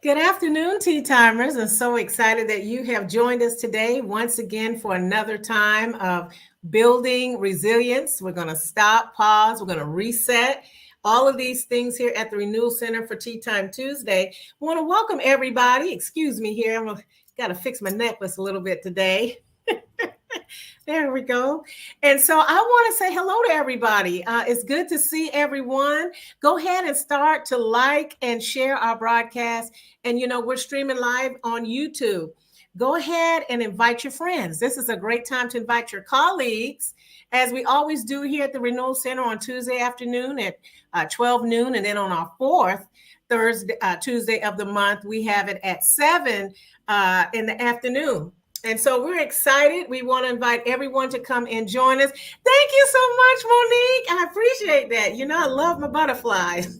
Good afternoon, Tea Timers. I'm so excited that you have joined us today once again for another time of building resilience. We're going to stop, pause, we're going to reset. All of these things here at the Renewal Center for Tea Time Tuesday. I want to welcome everybody. Excuse me here. Got to fix my necklace a little bit today. There we go. And so I want to say hello to everybody. It's good to see everyone. Go ahead and start to like and share our broadcast. And, we're streaming live on YouTube. Go ahead and invite your friends. This is a great time to invite your colleagues, as we always do here at the Renewal Center on Tuesday afternoon at 12 noon. And then on our fourth Tuesday of the month, we have it at 7 in the afternoon. And so we're excited. We want to invite everyone to come and join us. Thank you so much, Monique. I appreciate that. I love my butterflies.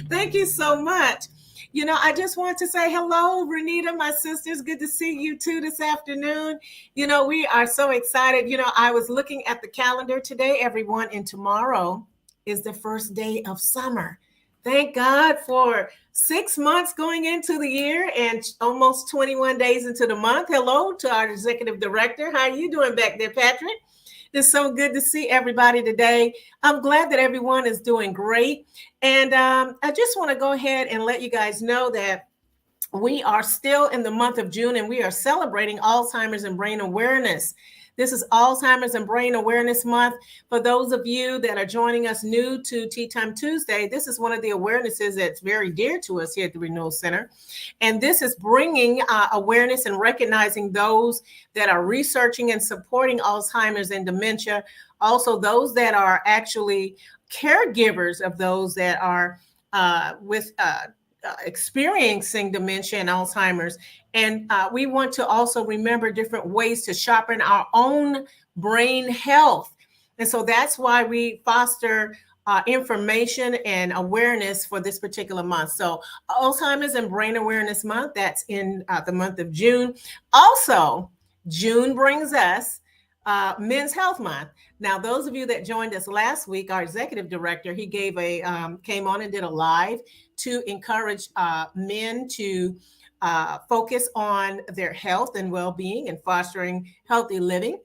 Thank you so much. I just want to say hello, Renita, my sisters. Good to see you too this afternoon. We are so excited. I was looking at the calendar today, everyone, and tomorrow is the first day of summer. Thank God for 6 months going into the year and almost 21 days into the month. Hello to our executive director. How are you doing back there, Patrick? It's so good to see everybody today. I'm glad that everyone is doing great. And I just want to go ahead and let you guys know that we are still in the month of June and we are celebrating Alzheimer's and Brain Awareness. This is Alzheimer's and Brain Awareness Month. For those of you that are joining us new to Tea Time Tuesday, this is one of the awarenesses that's very dear to us here at the Renewal Center. And this is bringing awareness and recognizing those that are researching and supporting Alzheimer's and dementia. Also, those that are actually caregivers of those that are experiencing dementia and Alzheimer's. And we want to also remember different ways to sharpen our own brain health. And so that's why we foster information and awareness for this particular month. So Alzheimer's and Brain Awareness Month, that's in the month of June. Also, June brings us Men's Health Month. Now, those of you that joined us last week, our executive director, he gave came on and did a live to encourage men to focus on their health and well-being and fostering healthy living.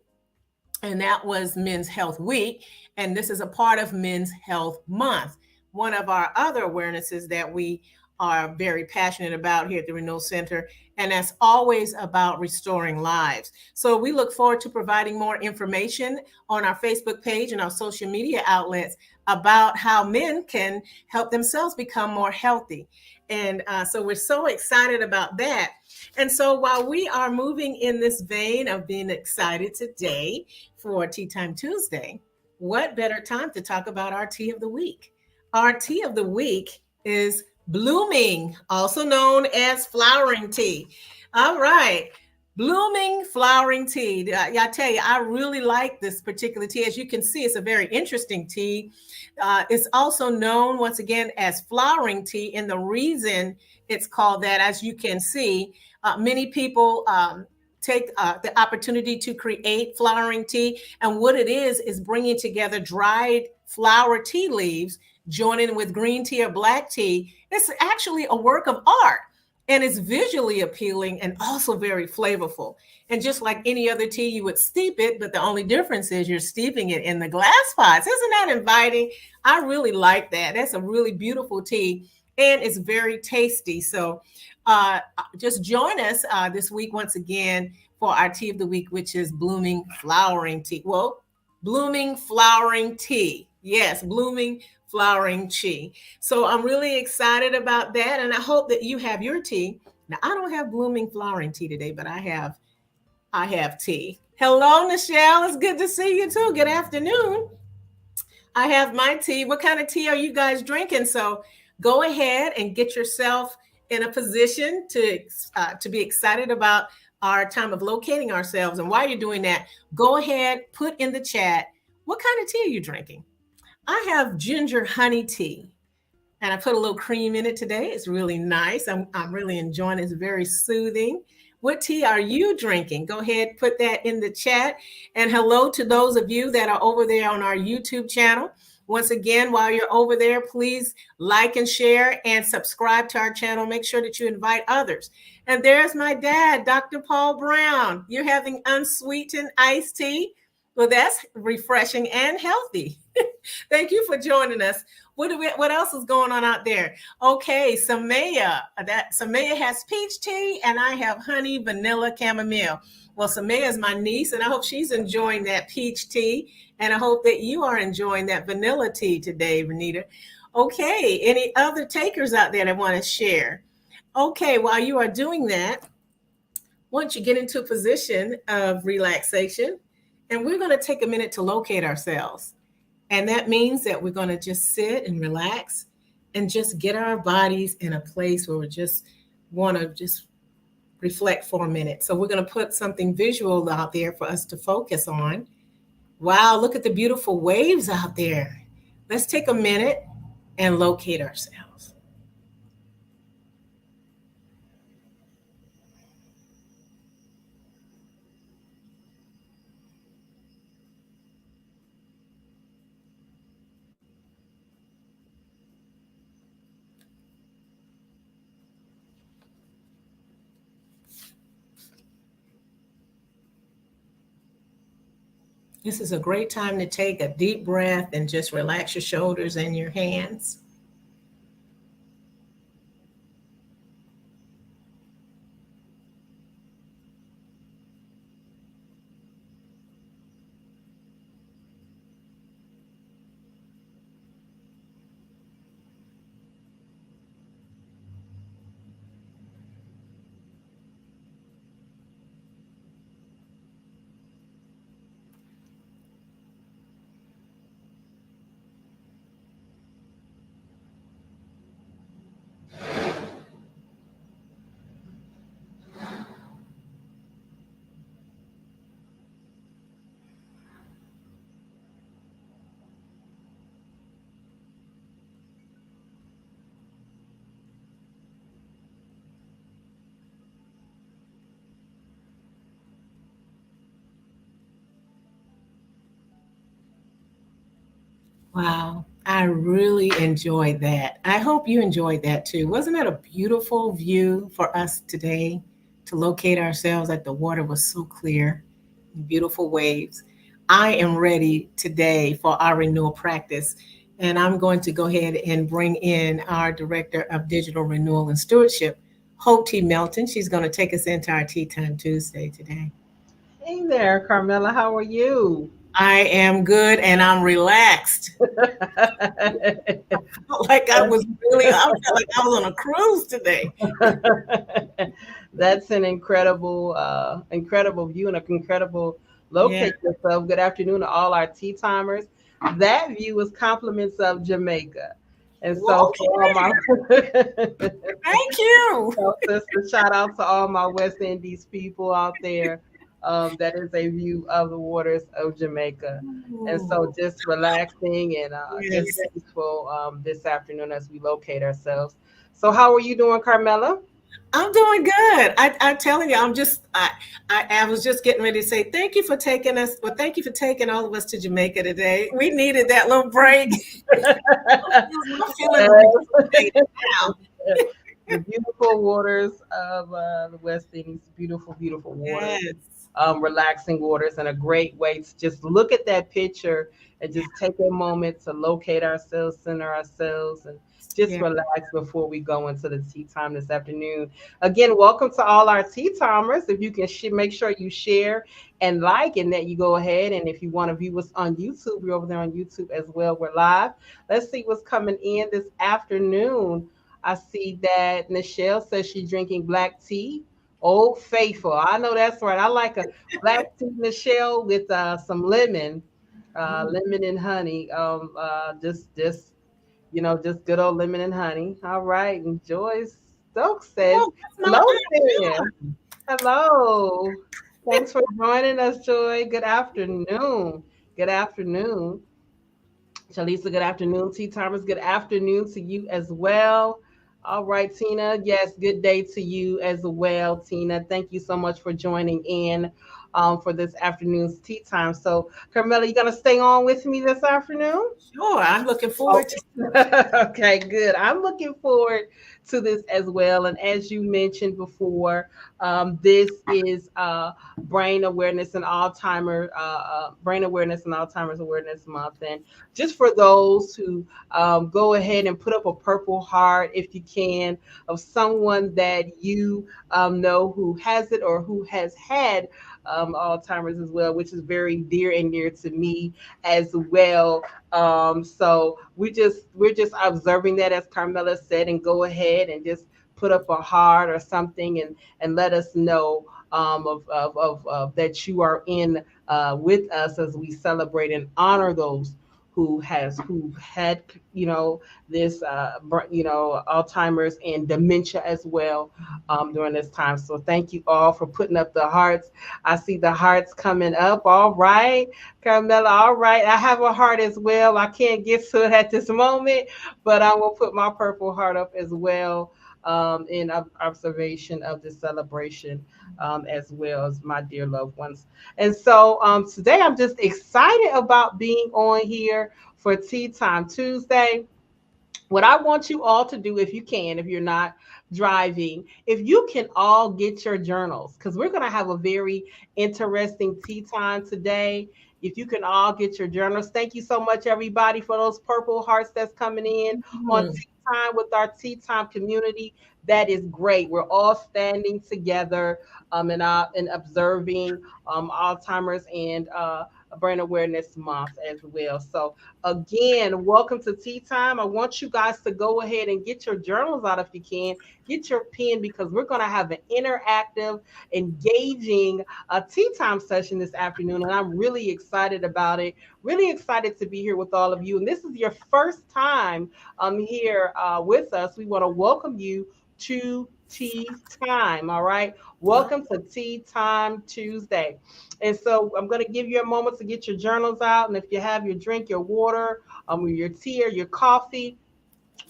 And that was Men's Health Week. And this is a part of Men's Health Month. One of our other awarenesses that we are very passionate about here at the Renewal Center, and that's always about restoring lives. So we look forward to providing more information on our Facebook page and our social media outlets about how men can help themselves become more healthy. And so we're so excited about that. And so while we are moving in this vein of being excited today for Tea Time Tuesday, what better time to talk about our tea of the week? Our tea of the week is blooming, also known as flowering tea. All right. Blooming flowering tea. I tell you, I really like this particular tea. As you can see, it's a very interesting tea. It's also known, once again, as flowering tea. And the reason it's called that, as you can see, many people take the opportunity to create flowering tea. And what it is bringing together dried flower tea leaves, joining with green tea or black tea. It's actually a work of art. And it's visually appealing and also very flavorful. And just like any other tea, you would steep it, but the only difference is you're steeping it in the glass pots. Isn't that inviting? I really like that. That's a really beautiful tea, and it's very tasty. So just join us this week once again for our tea of the week, which is blooming flowering tea. Well, blooming flowering tea. Yes, blooming flowering tea. So I'm really excited about that, and I hope that you have your tea. Now, I don't have blooming flowering tea today, but I have tea. Hello, Nichelle. It's good to see you too. Good afternoon. I have my tea. What kind of tea are you guys drinking? So go ahead and get yourself in a position to be excited about our time of locating ourselves. And while you're doing that, go ahead, put in the chat, what kind of tea are you drinking? I have ginger honey tea, and I put a little cream in it today. It's really nice. I'm really enjoying it. It's very soothing. What tea are you drinking? Go ahead, put that in the chat. And hello to those of you that are over there on our YouTube channel. Once again, while you're over there, please like and share and subscribe to our channel. Make sure that you invite others. And there's my dad, Dr. Paul Brown. You're having unsweetened iced tea. Well, that's refreshing and healthy. Thank you for joining us. What else is going on out there? Okay, Samaya. Samaya has peach tea, and I have honey, vanilla, chamomile. Well, Samaya is my niece, and I hope she's enjoying that peach tea, and I hope that you are enjoying that vanilla tea today, Renita. Okay, any other takers out there that want to share? Okay, while you are doing that, once you get into a position of relaxation, and we're going to take a minute to locate ourselves. And that means that we're going to just sit and relax and just get our bodies in a place where we just want to just reflect for a minute. So we're going to put something visual out there for us to focus on. Wow, look at the beautiful waves out there. Let's take a minute and locate ourselves. This is a great time to take a deep breath and just relax your shoulders and your hands. Wow. I really enjoyed that. I hope you enjoyed that too. Wasn't it a beautiful view for us today to locate ourselves? Like the water was so clear, beautiful waves. I am ready today for our renewal practice. And I'm going to go ahead and bring in our Director of Digital Renewal and Stewardship, Hope T. Melton. She's going to take us into our Tea Time Tuesday today. Hey there, Carmela. How are you? I am good and I'm relaxed. Like I was really, I felt like I was on a cruise today. That's an incredible view and a incredible Yeah. locate yourself. Good afternoon to all our tea timers. That view is compliments of Jamaica. And Well, so for all okay. my Thank you. so, sister, shout out to all my West Indies people out there. That is a view of the waters of Jamaica. And so Ooh, just relaxing and just yes. peaceful this afternoon as we locate ourselves. So how are you doing, Carmela? I'm doing good. I'm telling you, I was just getting ready to say thank you for taking us. Well, thank you for taking all of us to Jamaica today. We needed that little break. I'm feeling rejuvenated now. The beautiful waters of the West Indies, beautiful, beautiful waters, Yes. relaxing waters, and a great way to just look at that picture and just take a moment to locate ourselves, center ourselves, and just Yeah. relax before we go into the tea time this afternoon. Again, welcome to all our tea timers. If you can make sure you share and like, and that you go ahead. And if you want to view us on YouTube, we're over there on YouTube as well. We're live. Let's see what's coming in this afternoon. I see that Nichelle says she's drinking black tea. Old Faithful. I know that's right. I like a black tea, Nichelle, with some lemon, Mm. lemon and honey. Just just good old lemon and honey. All right. And Joyce Stokes says, Oh, that's my "Hello aunt there. John. Hello. Thanks for joining us, Joy. Good afternoon. Good afternoon." Shalisa, good afternoon. Tea Timers, good afternoon to you as well. All right, Tina. Yes, good day to you as well, Tina. Thank you so much for joining in for this afternoon's tea time. So, Carmela, you gonna stay on with me this afternoon? Sure, I'm looking Oh, forward to. okay, good. I'm looking forward to this as well. And as you mentioned before, this is Brain Awareness and Alzheimer's Awareness Month. And just for those who go ahead and put up a purple heart, if you can, of someone that you know who has it or who has had Alzheimer's as well, which is very dear and near to me as well. So we're just observing that, as Carmela said, and go ahead and just put up a heart or something and let us know of that you are in with us as we celebrate and honor those who had this Alzheimer's and dementia as well during this time. So thank you all for putting up the hearts. I see the hearts coming up. All right. Carmela, all right. I have a heart as well. I can't get to it at this moment, but I will put my purple heart up as well in observation of this celebration as well as my dear loved ones. And so today I'm just excited about being on here for Tea Time Tuesday. What I want you all to do, if you can, if you're not driving, if you can all get your journals, because we're going to have a very interesting tea time today. If you can all get your journals, thank you so much, everybody, for those purple hearts that's coming in on Mhm. tea time with our tea time community. That is great. We're all standing together and observing Alzheimer's and Brain Awareness Month as well. So again, welcome to Tea Time. I want you guys to go ahead and get your journals out if you can. Get your pen because we're going to have an interactive, engaging tea time session this afternoon. And I'm really excited about it. Really excited to be here with all of you. And this is your first time here with us. We want to welcome you to Tea Time. All right. Welcome to Tea Time Tuesday. And so I'm going to give you a moment to get your journals out. And if you have your drink, your water, your tea or your coffee,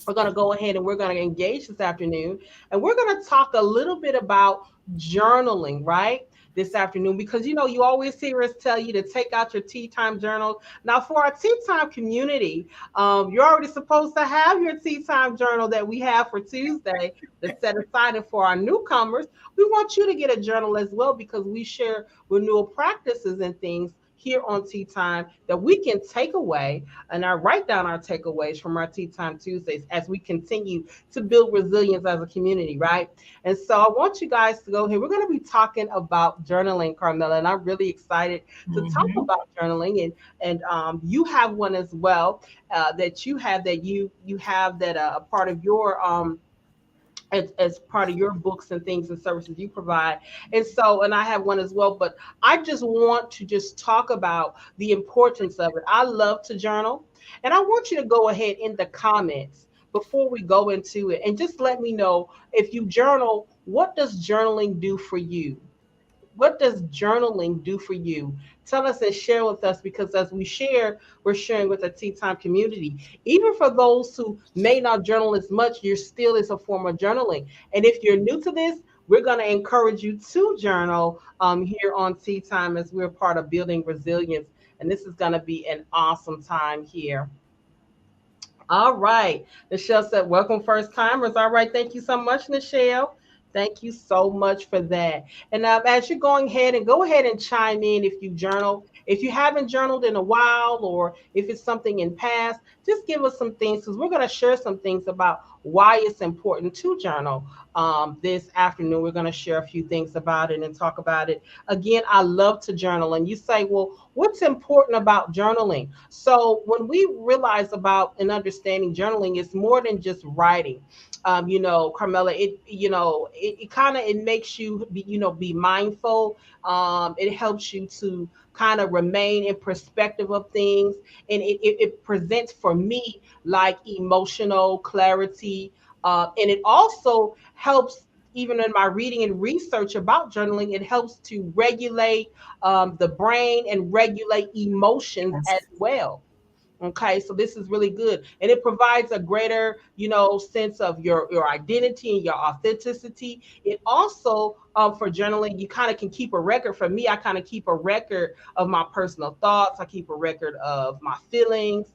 we're going to go ahead and we're going to engage this afternoon. And we're going to talk a little bit about journaling, right? this afternoon, because you always hear us tell you to take out your tea time journal. Now, for our tea time community, you're already supposed to have your tea time journal that we have for Tuesday that's set aside. And for our newcomers, we want you to get a journal as well, because we share renewal practices and things here on Tea Time that we can take away, and I write down our takeaways from our Tea Time Tuesdays as we continue to build resilience as a community, right? And so I want you guys to go here. We're going to be talking about journaling, Carmela, and I'm really excited to talk Mhm. about journaling. And you have one as well, that you have that a part of your as part of your books and things and services you provide. And I have one as well, but I just want to just talk about the importance of it. I love to journal, and I want you to go ahead in the comments before we go into it and just let me know, if you journal, what does journaling do for you? What does journaling do for you? Tell us and share with us, because as we share, we're sharing with the Tea Time community. Even for those who may not journal as much, you're still is a form of journaling. And if you're new to this, we're going to encourage you to journal here on Tea Time, as we're part of building resilience. And this is going to be an awesome time here. All right. Nichelle said, welcome, first timers. All right. Thank you so much, Nichelle. Thank you so much for that. And as you're going ahead, and go ahead and chime in if you journal. If you haven't journaled in a while, or if it's something in past, just give us some things, because we're going to share some things about why it's important to journal. This afternoon, we're going to share a few things about it and talk about it. Again, I love to journal. And you say, well, what's important about journaling? So when we realize about and understanding journaling, it's more than just writing. Carmela, it kind of, it makes you be mindful. It helps you to kind of remain in perspective of things, and it presents for me like emotional clarity, and it also helps. Even in my reading and research about journaling, it helps to regulate the brain and regulate emotions Yes. as well. Okay, so this is really good, and it provides a greater, sense of your identity and your authenticity. It also, for journaling, you kind of can keep a record. For me, I kind of keep a record of my personal thoughts. I keep a record of my feelings.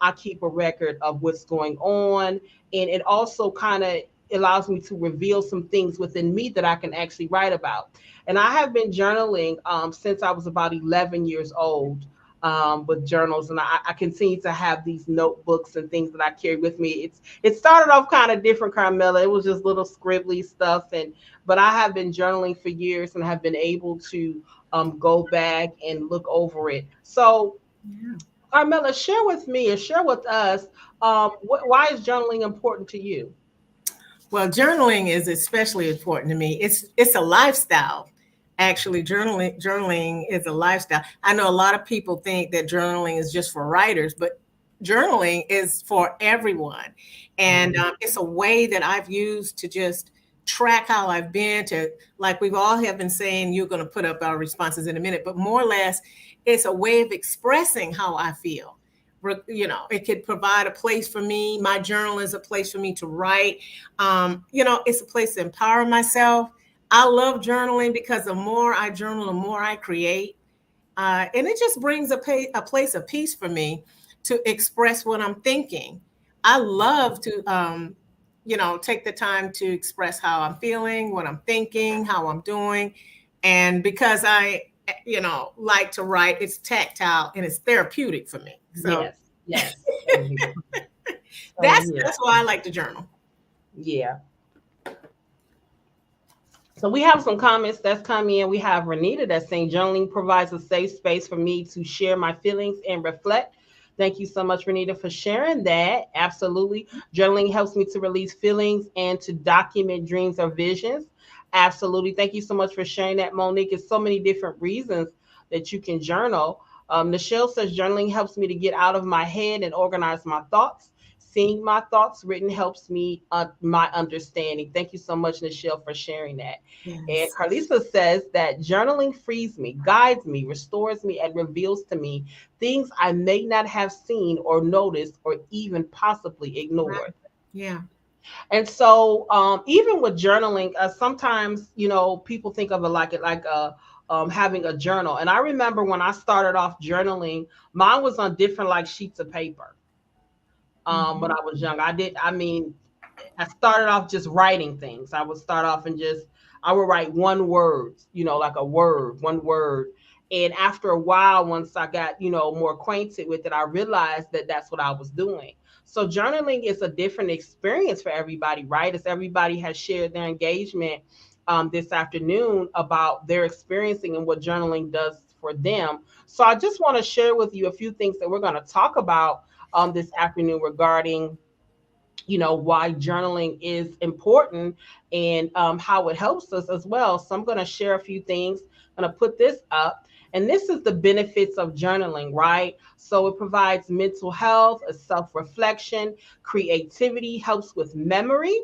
I keep a record of what's going on, and it also kind of allows me to reveal some things within me that I can actually write about. And I have been journaling since I was about 11 years old, with journals, and I continue to have these notebooks and things that I carry with me. It started off kind of different, Carmela. It was just little scribbly stuff, and but I have been journaling for years and have been able to go back and look over it. So, Yeah. Carmela, share with me and share with us, why is journaling important to you? Well, journaling is especially important to me. It's a lifestyle. Actually, journaling is a lifestyle. I know a lot of people think that journaling is just for writers, but journaling is for everyone. And Mhm. it's a way that I've used to just track how I've been, to, like we've all have been saying, you're going to put up our responses in a minute, but more or less, it's a way of expressing how I feel. It could provide a place for me. My journal is a place for me to write. It's a place to empower myself. I love journaling because the more I journal, the more I create. And it just brings a place of peace for me to express what I'm thinking. I love to, take the time to express how I'm feeling, what I'm thinking, how I'm doing. And because I, like to write, it's tactile and it's therapeutic for me. So Yes, yes. Same here. Same here. that's why I like to journal. Yeah. So we have some comments that's coming in. We have Renita that's saying journaling provides a safe space for me to share my feelings and reflect. Thank you so much, Renita, for sharing that. Absolutely. Journaling helps me to release feelings and to document dreams or visions. Absolutely. Thank you so much for sharing that, Monique. It's so many different reasons that you can journal. Nichelle says journaling helps me to get out of my head and organize my thoughts. Seeing my thoughts written helps me my understanding. Thank you so much, Nichelle, for sharing that. And Yes. Carlisa says that journaling frees me, guides me, restores me, and reveals to me things I may not have seen or noticed or even possibly Right. ignored. Yeah. And so, even with journaling, sometimes people think of it like having a journal. And I remember when I started off journaling, mine was on different like sheets of paper. When Mhm. I was young, I mean, I started off just writing things. I would start off and just I would write one word, like a word, one word. And after a while, once I got, more acquainted with it, I realized that that's what I was doing. So journaling is a different experience for everybody, right? As everybody has shared their engagement this afternoon about their experiencing and what journaling does for them. So I just want to share with you a few things that we're going to talk about this afternoon regarding why journaling is important and how it helps us as well. So I'm going to share a few things. I'm going to put this up. And this is the benefits of journaling, right? So it provides mental health, a self-reflection, creativity, helps with memory,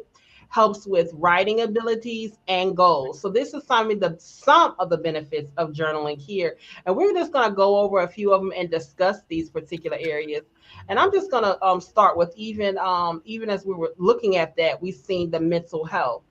helps with writing abilities and goals. So this is some of the benefits of journaling here. And we're just going to go over a few of them and discuss these particular areas. And I'm just gonna start with even as we were looking at that, we've seen the mental health.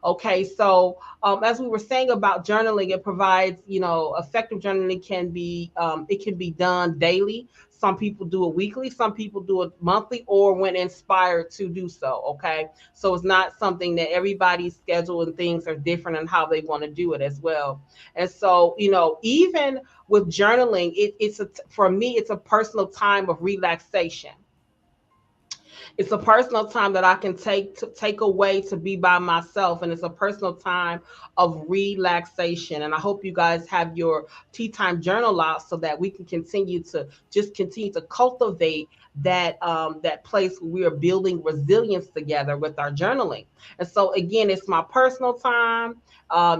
Okay, so as we were saying about journaling, it provides, effective journaling can be it can be done daily. Some people do it weekly, some people do it monthly, or when inspired to do so. Okay, so it's not something that everybody's schedule and things are different and how they want to do it as well. And so, even with journaling, for me, it's a personal time of relaxation. It's a personal time that I can take away to be by myself, and it's a personal time of relaxation. And I hope you guys have your tea time journal out so that we can continue to cultivate that place where we are building resilience together with our journaling. And so again, it's my personal time.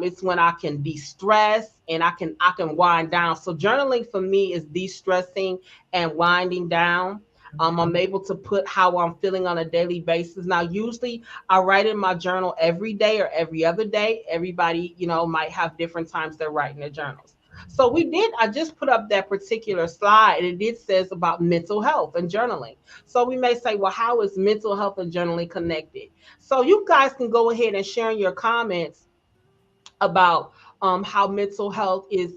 It's when I can de-stress and I can wind down. So journaling for me is de-stressing and winding down. I'm able to put how I'm feeling on a daily basis. Now, usually I write in my journal every day or every other day. Everybody, might have different times they're writing their journals. So I just put up that particular slide, and it says about mental health and journaling. So we may say, well, how is mental health and journaling connected? So you guys can go ahead and share in your comments about how mental health is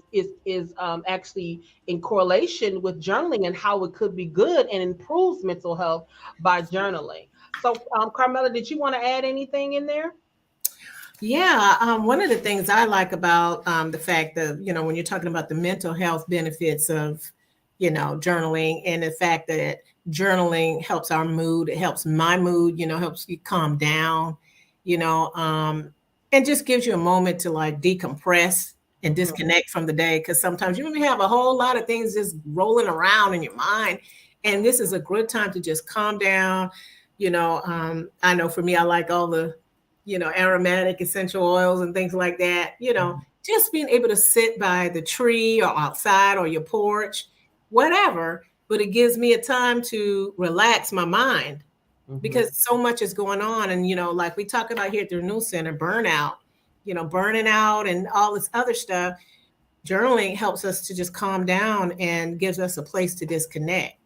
actually in correlation with journaling and how it could be good and improves mental health by journaling. So, Carmela, did you want to add anything in there? Yeah, one of the things I like about the fact that, when you're talking about the mental health benefits of, journaling, and the fact that journaling helps our mood, it helps my mood, helps you calm down, you know, um, and just gives you a moment to like decompress and Hmm. disconnect from the day. Because sometimes you may have a whole lot of things just rolling around in your mind. And this is a good time to just calm down. I know for me, I like all the aromatic essential oils and things like that. Just being able to sit by the tree or outside or your porch, whatever, but it gives me a time to relax my mind Hmm. because so much is going on. And, like we talk about here at the Renewal Center, burnout, burning out and all this other stuff. Journaling helps us to just calm down and gives us a place to disconnect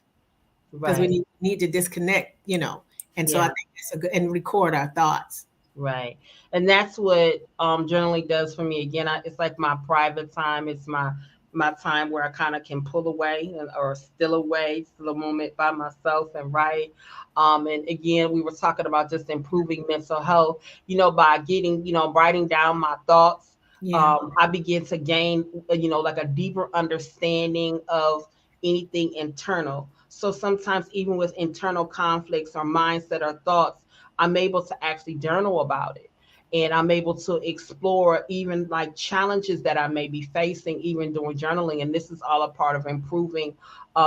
because we Right. need to disconnect, and so I Yeah. think it's a good and record our thoughts. Right. And that's what journaling does for me. Again, it's like my private time. It's my time where I kind of can pull away or still a moment by myself and write. And again, we were talking about just improving mental health, by getting, writing down my thoughts. Yeah. I begin to gain, like a deeper understanding of anything internal. So sometimes even with internal conflicts or mindset or thoughts, I'm able to actually journal about it. And I'm able to explore even like challenges that I may be facing, even doing journaling. And this is all a part of improving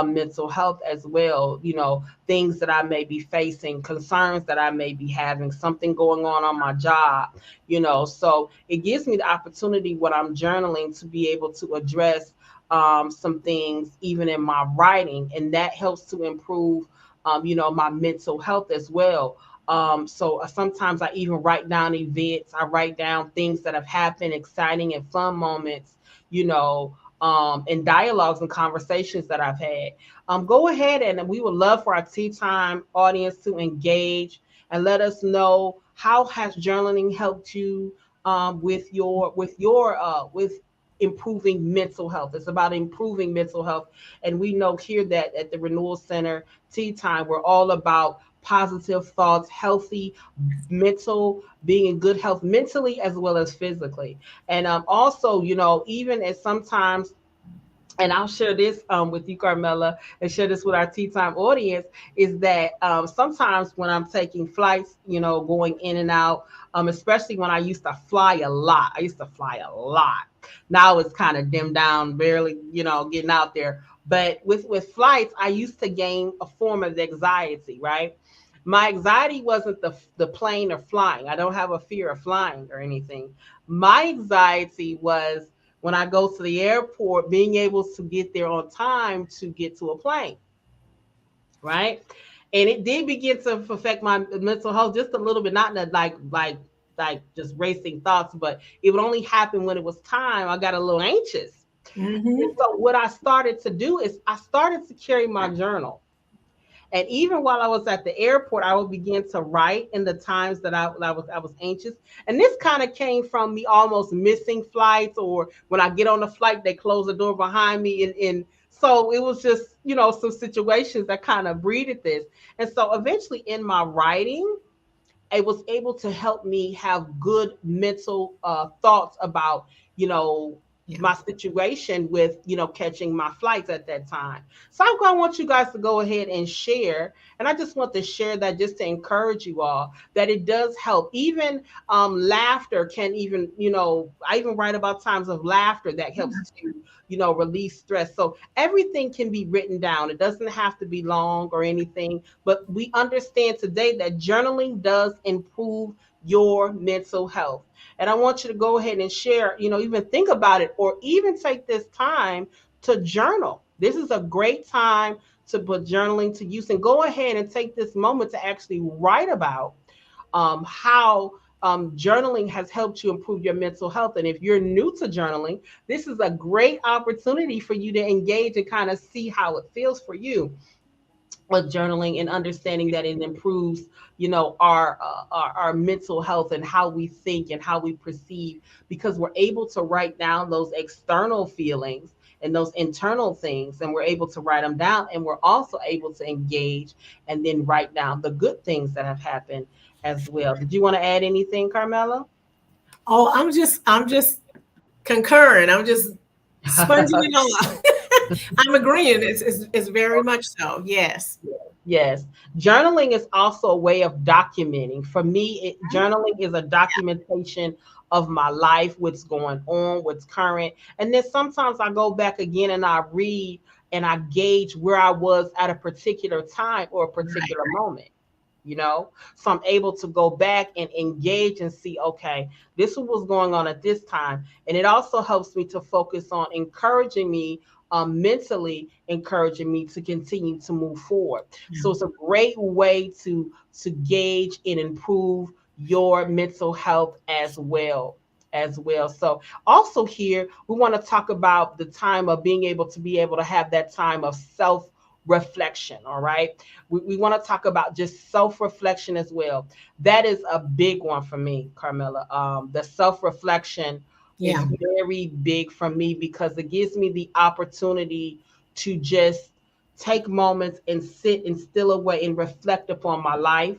mental health as well. Things that I may be facing, concerns that I may be having, something going on my job. So it gives me the opportunity when I'm journaling to be able to address some things even in my writing, and that helps to improve, my mental health as well. So sometimes I even write down events. I write down things that have happened, exciting and fun moments, and dialogues and conversations that I've had. Go ahead, and we would love for our tea time audience to engage and let us know how has journaling helped you with your with improving mental health. It's about improving mental health. And we know here that at the Renewal Center Tea Time, we're all about positive thoughts, healthy mental, being in good health mentally as well as physically. And also, even as sometimes, and I'll share this with you, Carmela, and share this with our tea time audience, is that sometimes when I'm taking flights, going in and out, especially when I used to fly a lot. I used to fly a lot. Now it's kind of dimmed down, barely, getting out there. But with flights, I used to gain a form of anxiety, right? My anxiety wasn't the plane or flying. I don't have a fear of flying or anything. My anxiety was when I go to the airport, being able to get there on time to get to a plane, right? And it did begin to affect my mental health just a little bit, not in a, like just racing thoughts, but it would only happen when it was time. I got a little anxious. And Mm-hmm. so what I started to do is I started to carry my journal. And even while I was at the airport, I would begin to write in the times that I was anxious. And this kind of came from me almost missing flights, or when I get on the flight, they close the door behind me. And so it was just, some situations that kind of breeded this. And so eventually in my writing, it was able to help me have good mental thoughts about, you know, Yeah. my situation with, catching my flights at that time. So I want you guys to go ahead and share. And I just want to share that just to encourage you all that it does help. Even laughter can even, I even write about times of laughter that helps to, release stress. So everything can be written down. It doesn't have to be long or anything, but we understand today that journaling does improve your mental health. And I want you to go ahead and share, even think about it, or even take this time to journal. This is a great time to put journaling to use, and go ahead and take this moment to actually write about how journaling has helped you improve your mental health. And if you're new to journaling, this is a great opportunity for you to engage and kind of see how it feels for you with journaling, and understanding that it improves, our mental health and how we think and how we perceive, because we're able to write down those external feelings and those internal things, and we're able to write them down, and we're also able to engage and then write down the good things that have happened as well. Did you want to add anything, Carmela? Oh, I'm just concurring. I'm just sponging it off. I'm agreeing. It's very much so. Yes. Yes. Journaling is also a way of documenting. For me, journaling is a documentation of my life, what's going on, what's current. And then sometimes I go back again and I read and I gauge where I was at a particular time or a Right. particular moment. So I'm able to go back and engage and see, okay, this is what's going on at this time. And it also helps me to focus on encouraging me, mentally encouraging me to continue to move forward. Yeah. So it's a great way to gauge and improve your mental health as well. So also here we want to talk about the time of being able to have that time of self reflection. All right, we want to talk about just self reflection as well. That is a big one for me, Carmela. The self reflection is Yeah. very big for me because it gives me the opportunity to just take moments and sit and still away and reflect upon my life,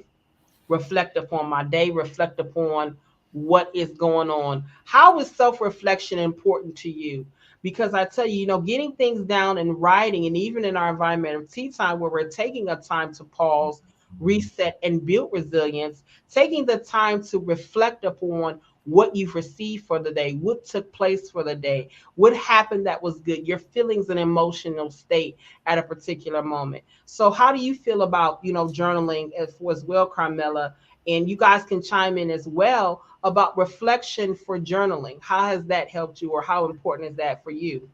reflect upon my day, reflect upon what is going on. How is self reflection important to you? Because I tell you, getting things down in writing, and even in our environment of tea time, where we're taking a time to pause, reset, and build resilience, taking the time to reflect upon what you've received for the day, what took place for the day, what happened that was good, your feelings and emotional state at a particular moment. So how do you feel about, journaling as well, Carmela? And you guys can chime in as well about reflection for journaling. How has that helped you, or how important is that for you?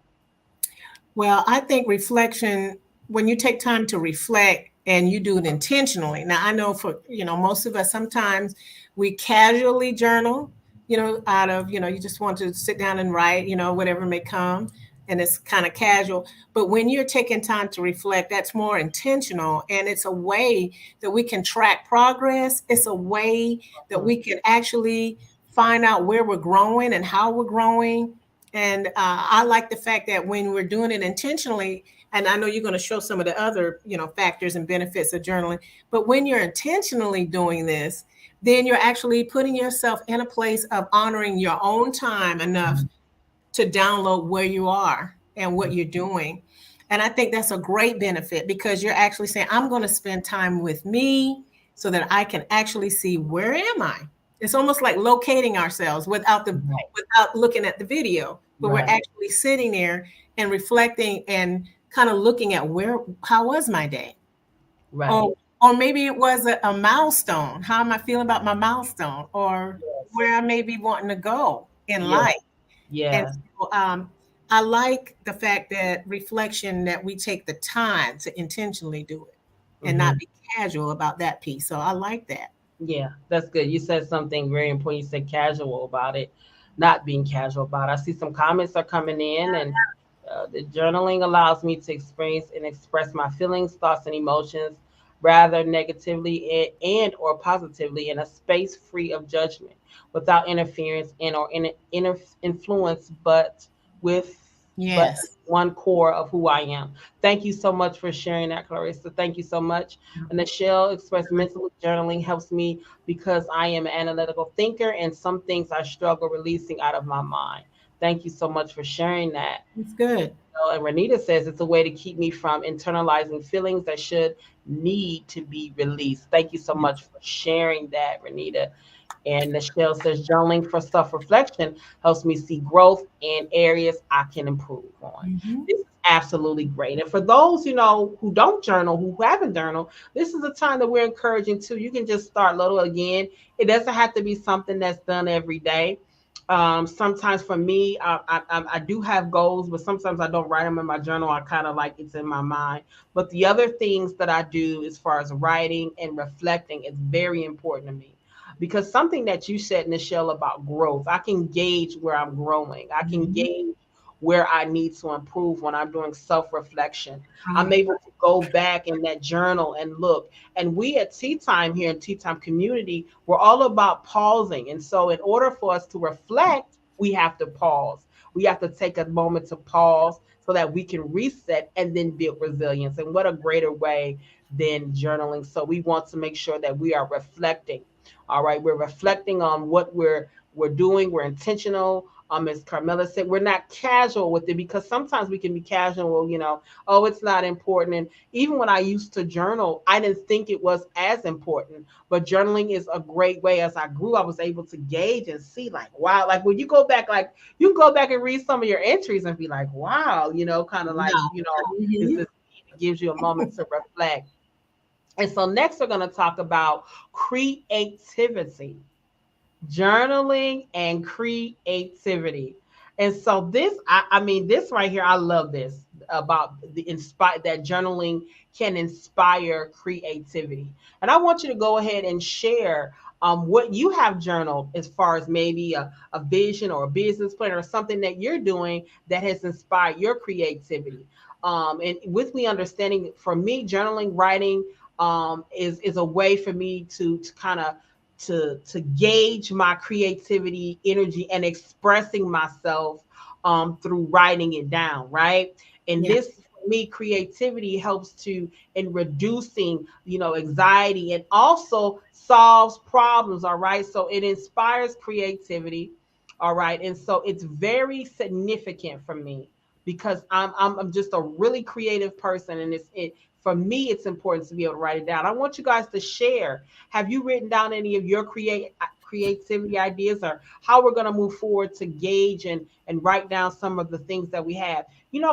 Well, I think reflection, when you take time to reflect and you do it intentionally. Now, I know for, most of us, sometimes we casually journal, out of, you just want to sit down and write, whatever may come, and it's kind of casual. But when you're taking time to reflect, that's more intentional. And it's a way that we can track progress. It's a way that Mhm. we can actually find out where we're growing and how we're growing, And I like the fact that when we're doing it intentionally, and I know you're going to show some of the other, factors and benefits of journaling, but when you're intentionally doing this, then you're actually putting yourself in a place of honoring your own time enough to download where you are and what you're doing. And I think that's a great benefit because you're actually saying, I'm going to spend time with me so that I can actually see where am I? It's almost like locating ourselves Right. without looking at the video, but we're Right. actually sitting there and reflecting and kind of looking at how was my day? Right. Or or maybe it was a milestone. How am I feeling about my milestone? Or Yes. where I may be wanting to go in Yeah. life. And Yeah. so, I like the fact that reflection that we take the time to intentionally do it and not Hmm. be casual about that piece. So I like that. Yeah, that's good. You said something very important. You said casual about it, not being casual about it. I see some comments are coming in, and the journaling allows me to experience and express my feelings, thoughts, and emotions rather negatively and or positively in a space free of judgment, without interference and or influence, with but Yes. one core of who I am. Thank you so much for sharing that, Clarissa. Thank you so much. And Michelle expressed mentally journaling helps me because I am an analytical thinker and some things I struggle releasing out of my mind. Thank you so much for sharing that. It's good. And Renita says it's a way to keep me from internalizing feelings that should need to be released. Thank you so much for sharing that, Renita. And Michelle says journaling for self reflection helps me see growth in areas I can improve on. Mhm. This is absolutely great. And for those, who don't journal, who haven't journaled, this is a time that we're encouraging too. You can just start little again. It doesn't have to be something that's done every day. Sometimes for me, I do have goals, but sometimes I don't write them in my journal. I kind of like it's in my mind. But the other things that I do as far as writing and reflecting is very important to me, because something that you said, Nichelle, about growth, I can gauge where I'm growing. I can Mhm. gauge where I need to improve when I'm doing self reflection. I'm Right. able to go back in that journal and look. And we at Tea Time here in Tea Time Community, we're all about pausing. And so, in order for us to reflect, we have to pause. We have to take a moment to pause so that we can reset and then build resilience. And what a greater way than journaling. So, we want to make sure that we are reflecting. All right, we're reflecting on what we're doing. We're intentional. As Carmela said, we're not casual with it, because sometimes we can be casual. Oh, it's not important. And even when I used to journal, I didn't think it was as important. But journaling is a great way. As I grew, I was able to gauge and see, like, wow, like when you go back, like you can go back and read some of your entries and be like, wow, kind of like, No. is Mhm. this, it gives you a moment to reflect. And so next we're going to talk about creativity, journaling and creativity. And so this, I mean, this right here, I love this about the inspire that journaling can inspire creativity. And I want you to go ahead and share what you have journaled as far as maybe a vision or a business plan or something that you're doing that has inspired your creativity. And with me understanding, for me, journaling, writing is a way for me to kind of to gauge my creativity, energy, and expressing myself through writing it down, right? And Yeah. this, for me, creativity helps to in reducing, anxiety, and also solves problems. All right, so it inspires creativity. All right, and so it's very significant for me because I'm just a really creative person, and it for me it's important to be able to write it down. I want you guys to share, have you written down any of your creativity ideas, or how we're going to move forward to gauge and write down some of the things that we have?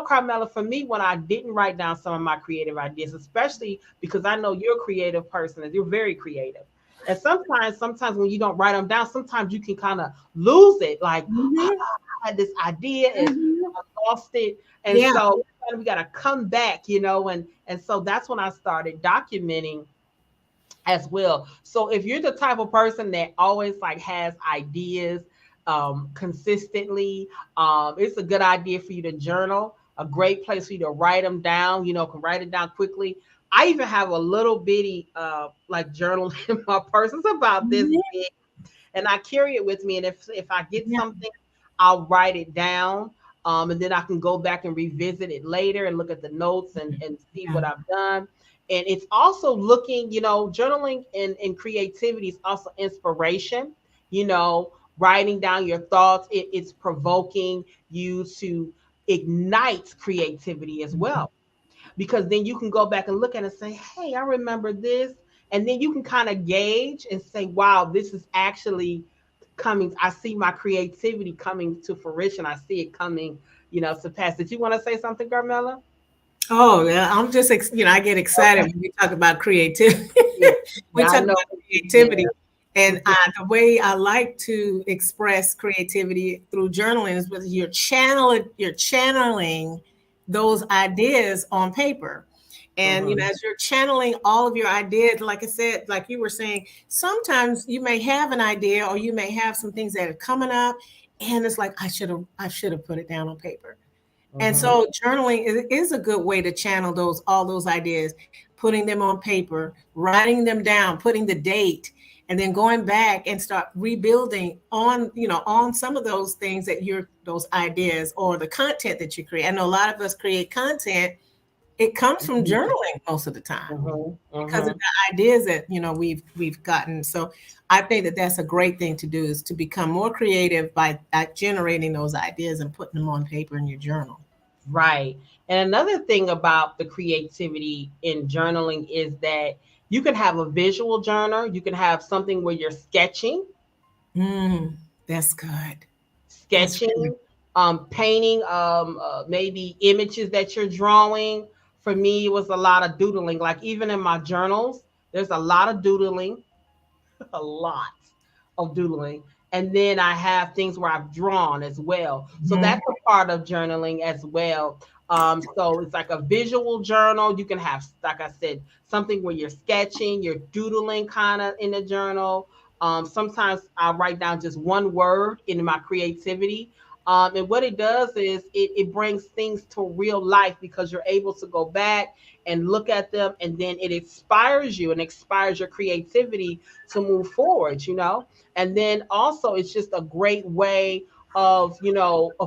Carmela, for me, when I didn't write down some of my creative ideas, especially because I know you're a creative person and you're very creative. And sometimes when you don't write them down, sometimes you can kind of lose it. Like, I Mhm. had this idea and Mhm. I lost it. And Yeah. so we got to come back, and so that's when I started documenting as well. So if you're the type of person that always like has ideas consistently, it's a good idea for you to journal. A great place for you to write them down. Can write it down quickly. I even have a little bitty like journal in my purse. It's about this Mhm. big, and I carry it with me. And if I get Yeah. something, I'll write it down. And then I can go back and revisit it later and look at the notes and see Yeah. what I've done. And it's also looking, journaling and creativity is also inspiration, you know, writing down your thoughts. It's provoking you to ignite creativity as Mhm. well, because then you can go back and look at it and say, hey, I remember this. And then you can kind of gauge and say, wow, this is actually coming. I see my creativity coming to fruition. I see it coming, to pass. Did you want to say something, Carmela? Oh, yeah. I'm just, I get excited Okay. when we talk about creativity. Yeah. We Yeah, I talk know. about Yeah. creativity. And Mhm. the way I like to express creativity through journaling is with you're channeling those ideas on paper. And Mhm. as you're channeling all of your ideas, like I said, like you were saying, sometimes you may have an idea or you may have some things that are coming up, and it's like I should have put it down on paper. And Mhm. so journaling is a good way to channel all those ideas, putting them on paper, writing them down, putting the date, and then going back and start rebuilding on some of those things those ideas or the content that you create. I know a lot of us create content. It comes from Mhm. journaling most of the time Mhm. because of Mhm. the ideas that we've gotten. So I think that that's a great thing to do, is to become more creative by generating those ideas and putting them on paper in your journal. Right. And another thing about the creativity in journaling is that you can have a visual journal. You can have something where you're sketching, Mm, that's good. That's really sketching, painting, maybe images that you're drawing. For me, it was a lot of doodling. Like even in my journals, there's a lot of doodling, a lot of doodling. And then I have things where I've drawn as well. So Mhm. that's a part of journaling as well. So it's like a visual journal. You can have, like I said, something where you're sketching, you're doodling kind of in the journal. Sometimes I'll write down just one word in my creativity. And what it does is it brings things to real life because you're able to go back and look at them, and then it inspires you and inspires your creativity to move forward. And then also it's just a great way of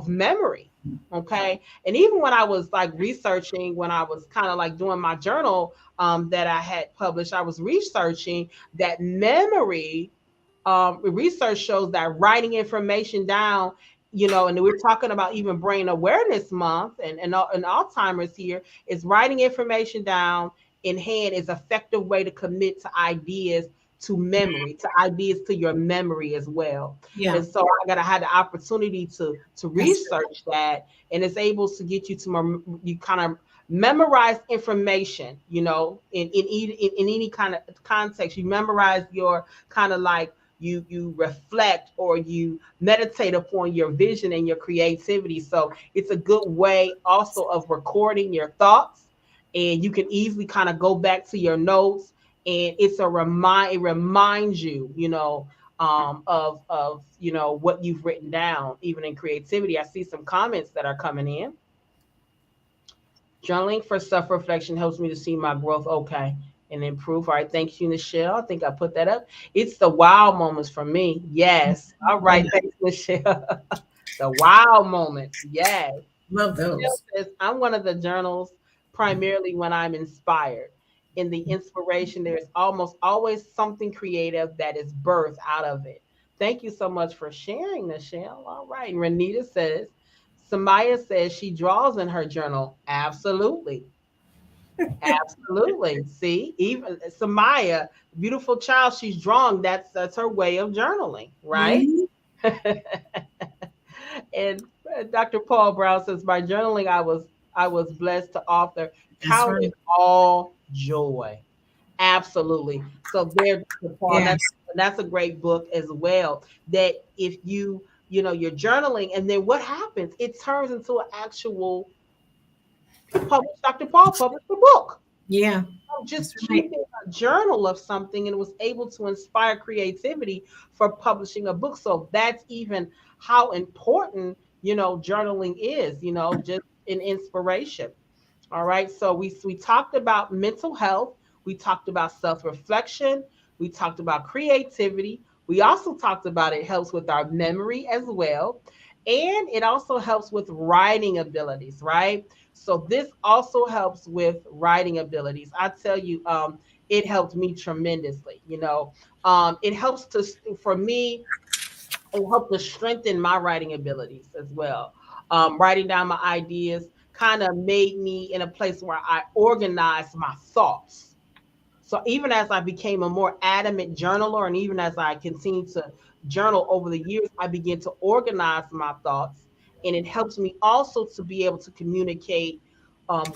memory. Okay. And even when I was like researching, when I was kind of like doing my journal that I had published, I was researching that memory. Research shows that writing information down, and we're talking about even Brain Awareness Month and Alzheimer's here, is writing information down in hand is effective way to commit to ideas, to ideas to your memory as well. Yeah, And so I had the opportunity to that's good. research that, and it's able to get you to you kind of memorize information, in any kind of context. You memorize your kind of like you reflect or you meditate upon your vision and your creativity. So it's a good way also of recording your thoughts, and you can easily kind of go back to your notes, and it reminds you, of what you've written down. Even in creativity, I see some comments that are coming in. Journaling for self-reflection helps me to see my growth, okay, and improve. All right, thank you, Michelle. I think I put that up. It's the wow moments for me. Yes. All Yeah, right, thanks, Michelle. The wow moments. Yes. love Michelle those. says, I'm one of the journals primarily when I'm inspired. In the inspiration, there's almost always something creative that is birthed out of it. Thank you so much for sharing, Michelle. All right. Renita says, Samaya says she draws in her journal. Absolutely. Absolutely. See, even Samaya, beautiful child, she's drawing. That's her way of journaling, right? Mhm. And Dr. Paul Brown says, by journaling, I was blessed to author That's Count right. It All Joy. Absolutely. So there, Dr. Paul, Yes. that's a great book as well. That if you're journaling, and then what happens? It turns into an actual published. Dr. Paul published a book. Yeah. Just That's right. keeping a journal of something, and was able to inspire creativity for publishing a book. So that's even how important journaling is, just an inspiration. All right. So we talked about mental health, we talked about self-reflection, we talked about creativity, we also talked about it helps with our memory as well. And it also helps with writing abilities, right? So this also helps with writing abilities. I tell you, it helped me tremendously. It helps to for me. It helped to strengthen my writing abilities as well. Writing down my ideas kind of made me in a place where I organized my thoughts. So even as I became a more adamant journaler, and even as I continued to journal over the years, I began to organize my thoughts, and it helps me also to be able to communicate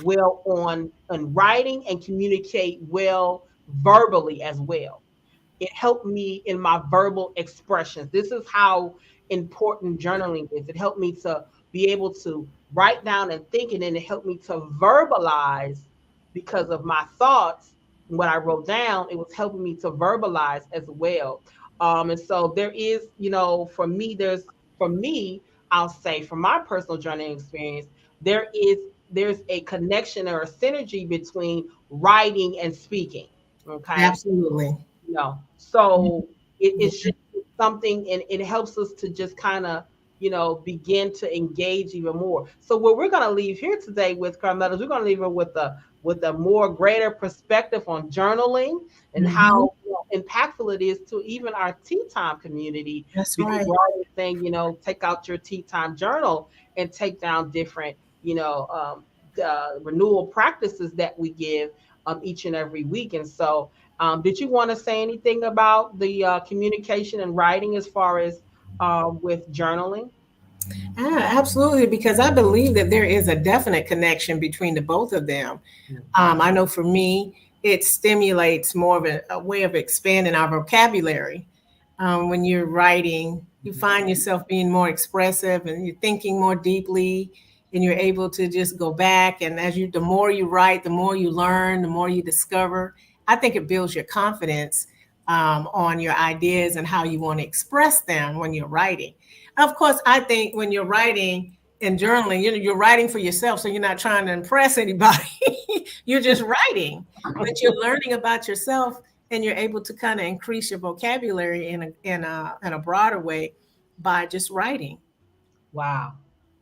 well on writing and communicate well verbally as well. It helped me in my verbal expressions. This is how important journaling is. It helped me to be able to write down and think, and then it helped me to verbalize because of my thoughts. What I wrote down, it was helping me to verbalize as well. And so there is, for me, I'll say from my personal journaling experience, there's a connection or a synergy between writing and speaking. Okay, Absolutely. so it's Yeah. just something, and it helps us to just kind of begin to engage even more. So what we're going to leave here today with Carmela is we're going to leave her with a more greater perspective on journaling and Mhm. how impactful it is to even our tea time community, That's because right. we're always saying, take out your tea time journal and take down different renewal practices that we give each and every week. And so did you want to say anything about the communication and writing as far as with journaling? Absolutely, because I believe that there is a definite connection between the both of them. I know for me, it stimulates more of a way of expanding our vocabulary. When you're writing, you find yourself being more expressive and you're thinking more deeply, and you're able to just go back. And the more you write, the more you learn, the more you discover. I think it builds your confidence on your ideas and how you want to express them when you're writing. Of course, I think when you're writing and journaling, you're writing for yourself, so you're not trying to impress anybody. You're just writing, but you're learning about yourself, and you're able to kind of increase your vocabulary in a broader way by just writing. Wow,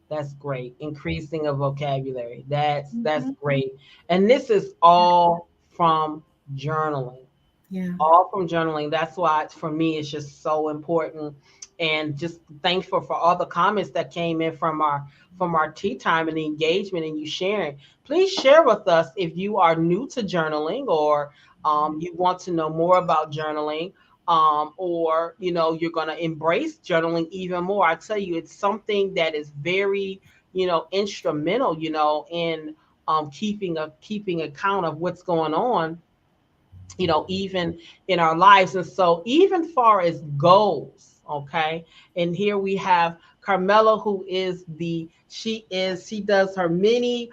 that's great. Increasing of vocabulary. That's Mhm. great. And this is all from journaling. Yeah. All from journaling. That's why for me it's just so important. And just thankful for all the comments that came in from our tea time and the engagement and you sharing. Please share with us if you are new to journaling, or you want to know more about journaling, or you're going to embrace journaling even more. I tell you, it's something that is very instrumental in keeping account of what's going on, even in our lives. And so, even far as goals, okay, and here we have Carmela, who is she does her mini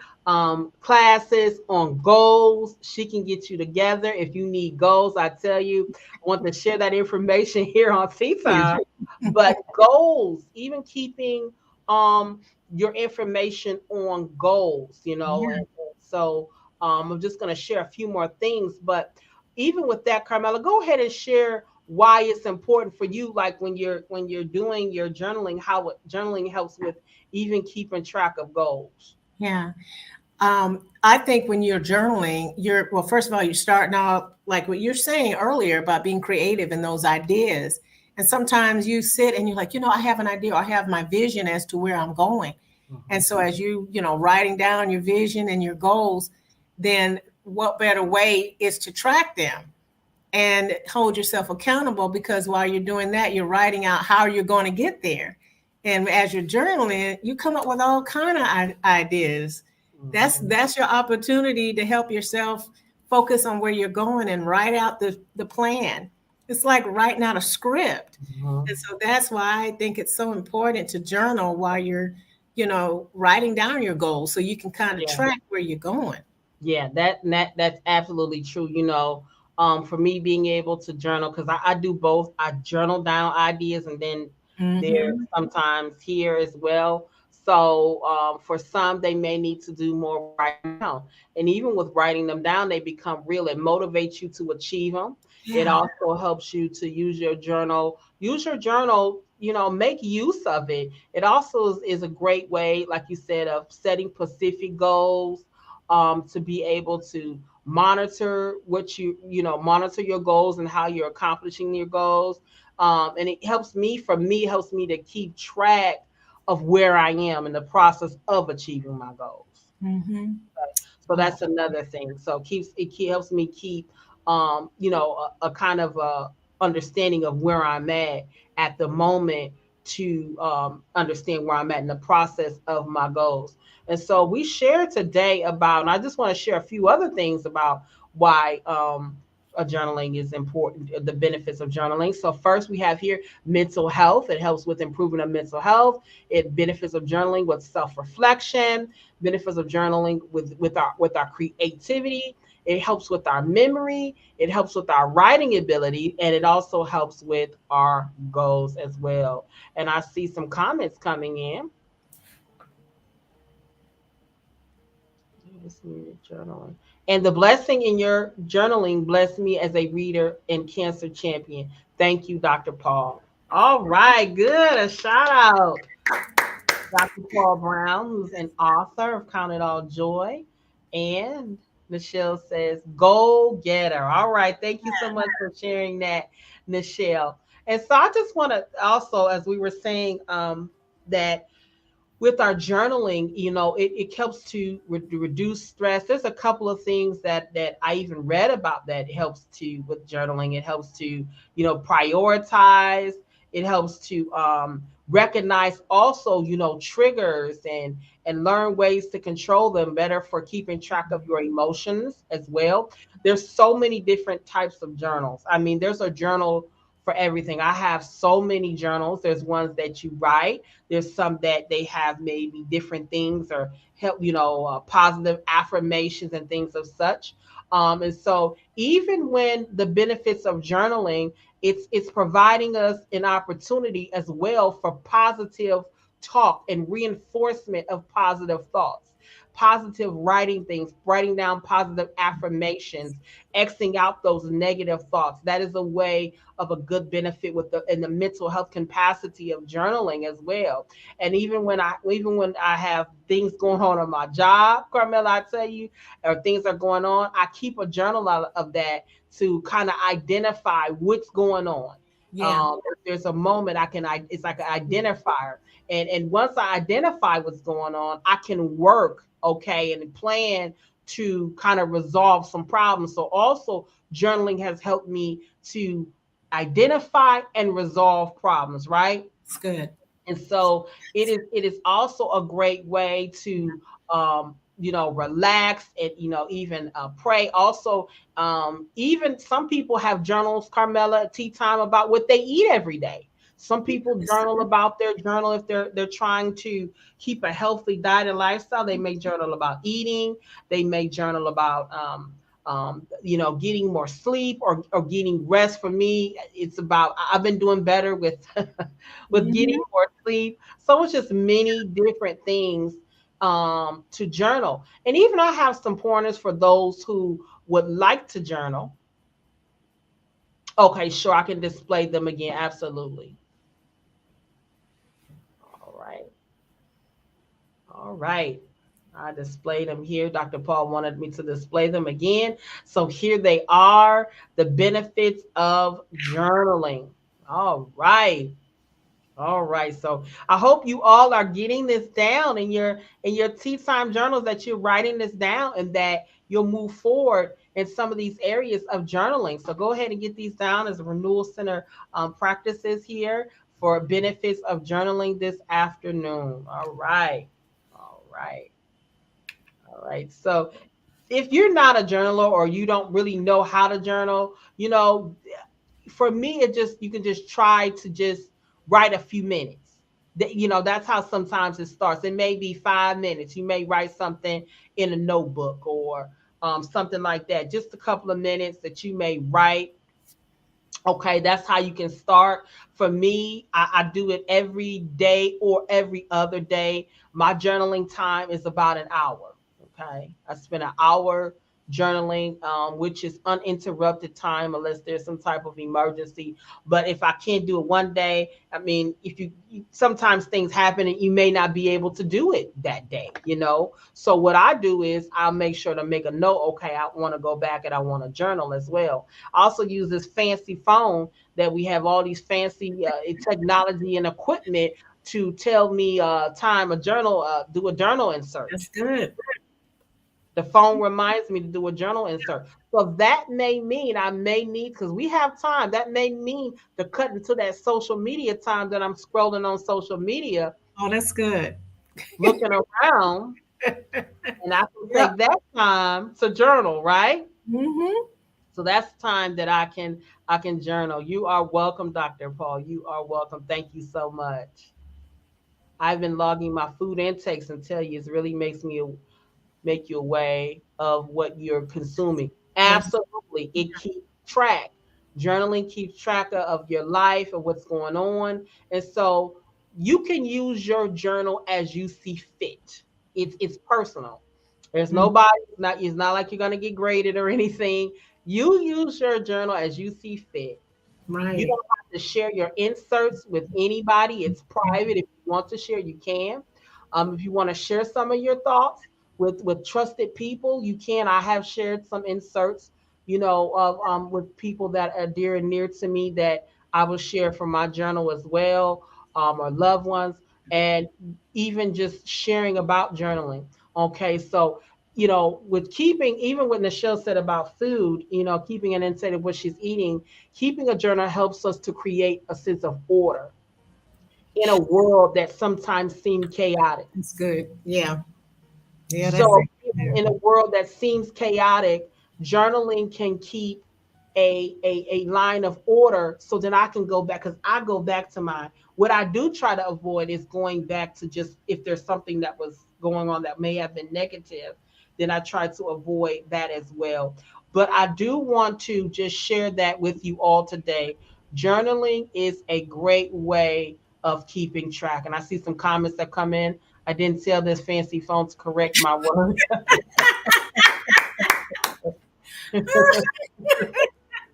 classes on goals. She can get you together if you need goals. I tell you, I want to share that information here on Tea Time. But goals, even keeping um your information on goals, Yeah. and so I'm just going to share a few more things. But even with that, Carmela, go ahead and share why it's important for you, like when you're doing your journaling, how journaling helps with even keeping track of goals. Yeah. I think when you're journaling, well, first of all, you're starting out like what you're saying earlier about being creative in those ideas. And sometimes you sit and you're like, I have an idea, or I have my vision as to where I'm going. And so as writing down your vision and your goals, then what better way is to track them and hold yourself accountable, because while you're doing that, you're writing out how you're going to get there. And as you're journaling, you come up with all kind of ideas. Mhm. That's your opportunity to help yourself focus on where you're going and write out the plan. It's like writing out a script. Mhm. And so that's why I think it's so important to journal while you're, writing down your goals, so you can kind of Yeah. track where you're going. Yeah, that's absolutely true. For me being able to journal, because I do both. I journal down ideas, and then they're Hmm. sometimes here as well. So for some, they may need to do more writing down, and even with writing them down, they become real. It motivates you to achieve them. It Yeah. also helps you to use your journal, make use of it. It also is a great way, like you said, of setting specific goals, to be able to monitor monitor your goals and how you're accomplishing your goals. And for me, it helps me to keep track of where I am in the process of achieving my goals. Mm-hmm. So Oh, that's another thing. So helps me keep a kind of understanding of where I'm at the moment, to understand where I'm at in the process of my goals. And so we share today about, and I just want to share a few other things about why journaling is important, the benefits of journaling. So first we have here mental health. It helps with improving our mental health. It benefits of journaling with self-reflection, benefits of journaling with our creativity. It helps with our memory. It helps with our writing ability, and it also helps with our goals as well. And I see some comments coming in. Journaling. And the blessing in your journaling blessed me as a reader and cancer champion. Thank you, Dr. Paul. All right, good. A shout out. Dr. Paul Brown, who's an author of Count It All Joy. And Michelle says, go getter. All right. Thank you so much for sharing that, Michelle. And so I just want to also, as we were saying, that with our journaling, it helps to reduce stress. There's a couple of things that I even read about that helps to with journaling. It helps to, prioritize. It helps to recognize also, triggers and learn ways to control them better for keeping track of your emotions as well. There's so many different types of journals. I mean, there's a journal for everything. I have so many journals. There's ones that you write. There's some that they have maybe different things or help, positive affirmations and things of such. And so even when the benefits of journaling, it's providing us an opportunity as well for positive talk and reinforcement of positive thoughts, positive writing things, writing down positive affirmations, Xing out those negative thoughts. That is a way of a good benefit with the mental health capacity of journaling as well. And even when I have things going on my job, Carmela, I tell you, or things are going on, I keep a journal of that to kind of identify what's going on. yeah. If there's a moment it's like an identifier. And once I identify what's going on, I can work, okay, and plan to kind of resolve some problems. So also journaling has helped me to identify and resolve problems, right? It's good. And so it is also a great way to relax and even pray. Also, even some people have journals, Carmela, tea time, about what they eat every day. Some people journal about their journal if they're trying to keep a healthy diet and lifestyle. They may journal about eating. They may journal about getting more sleep or getting rest. For me, it's about I've been doing better with with getting Mhm. more sleep. So it's just many different things to journal. And even I have some pointers for those who would like to journal. Okay, sure, I can display them again. Absolutely. All right. All right. I displayed them here. Dr. Paul wanted me to display them again. So here they are, the benefits of journaling. All right. All right. So I hope you all are getting this down in your tea time journals, that you're writing this down and that you'll move forward in some of these areas of journaling. So go ahead and get these down as a Renewal Center practices here for benefits of journaling this afternoon. All right. All right. All right. So if you're not a journaler or you don't really know how to journal, for me, it just you can just try to just write a few minutes. That's how sometimes it starts. It may be 5 minutes. You may write something in a notebook or something like that. Just a couple of minutes that you may write. Okay, that's how you can start. For me, I do it every day or every other day. My journaling time is about an hour. Okay, I spend an hour journaling, which is uninterrupted time unless there's some type of emergency. But if I can't do it one day, I mean, if you sometimes things happen and you may not be able to do it that day, you know. So what I do is I'll make sure to make a note. Okay, I want to go back and I want to journal as well. I also use this fancy phone that we have all these fancy technology and equipment to tell me time a journal, do a journal insert. That's good. The phone reminds me to do a journal insert. So that may mean I may need, because we have time, that may mean to cut into that social media time that I'm scrolling on social media, Oh, that's good. looking around, and I can Yep. take that time to journal, right? Mm-hmm. So that's time that I can journal. You are welcome, Dr. Paul. You are welcome. Thank you so much. I've been logging my food intakes and tell you it really makes me make you aware of what you're consuming. Yeah. Absolutely. It keeps track. Journaling keeps track of your life and what's going on. And so you can use your journal as you see fit. It's personal. There's Mm, nobody, it's not like you're gonna get graded or anything. You use your journal as you see fit. You right. don't have to share your inserts with anybody. It's private. If you want to share, you can. If you want to share some of your thoughts with trusted people, you can. I have shared some inserts, of with people that are dear and near to me that I will share from my journal as well, or loved ones, and even just sharing about journaling. Okay, so with keeping, even what Nichelle said about food, keeping an insight of what she's eating, keeping a journal helps us to create a sense of order in a world that sometimes seems chaotic. That's good. Yeah. Yeah, that's So even it. in a world that seems chaotic, journaling can keep a line of order so that I can go back, because I go back to mine. What I do try to avoid is going back to, just if there's something that was going on that may have been negative, then I try to avoid that as well. But I do want to just share that with you all today. Journaling is a great way of keeping track. And I see some comments that come in. I didn't tell this fancy phone to correct my word.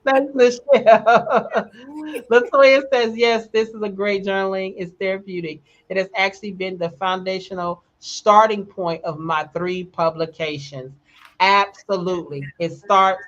Thanks, Michelle. Latoya says, yes, this is a great journaling. It's therapeutic. It has actually been the foundational starting point of my 3 publications. Absolutely. It starts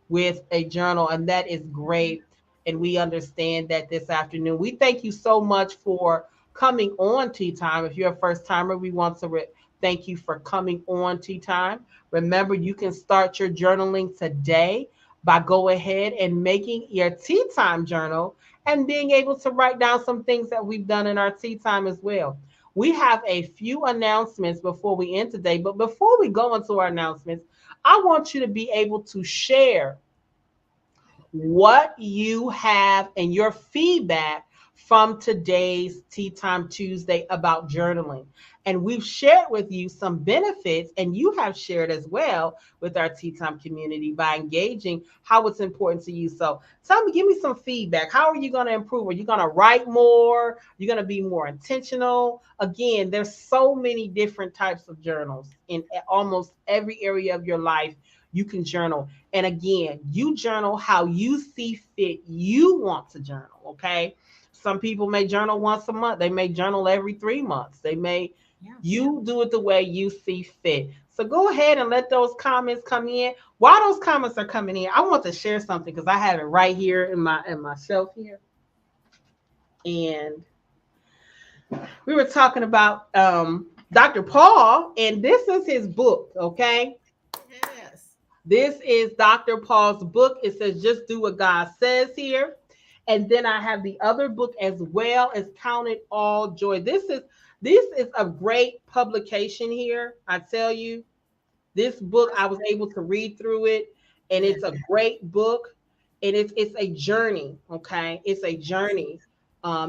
with a journal, and that is great. And we understand that this afternoon. We thank you so much for coming on Tea Time. If you're a first timer, we want to thank you for coming on Tea Time. Remember, you can start your journaling today by go ahead and making your tea time journal and being able to write down some things that we've done in our tea time as well. We have a few announcements before we end today, but before we go into our announcements, I want you to be able to share what you have and your feedback from today's Tea Time Tuesday about journaling. And we've shared with you some benefits, and you have shared as well with our Tea Time community by engaging how it's important to you. So tell me, give me some feedback. How are you going to improve? Are you going to write more? You're going to be more intentional? Again, there's so many different types of journals in almost every area of your life. You can journal. And again, you journal how you see fit. You want to journal, okay? Some people may journal once a month. They may journal every 3 months. They may, Yeah. you do it the way you see fit. So go ahead and let those comments come in. While those comments are coming in, I want to share something because I have it right here in my shelf here. And we were talking about Dr. Paul, and this is his book, okay? Yes. This is Dr. Paul's book. It says, Just Do What God Says here. And then I have the other book as well, as Count It All Joy. This is a great publication here. I tell you, this book, I was able to read through it, and Yeah. it's a great book, and it's a journey. Okay, it's a journey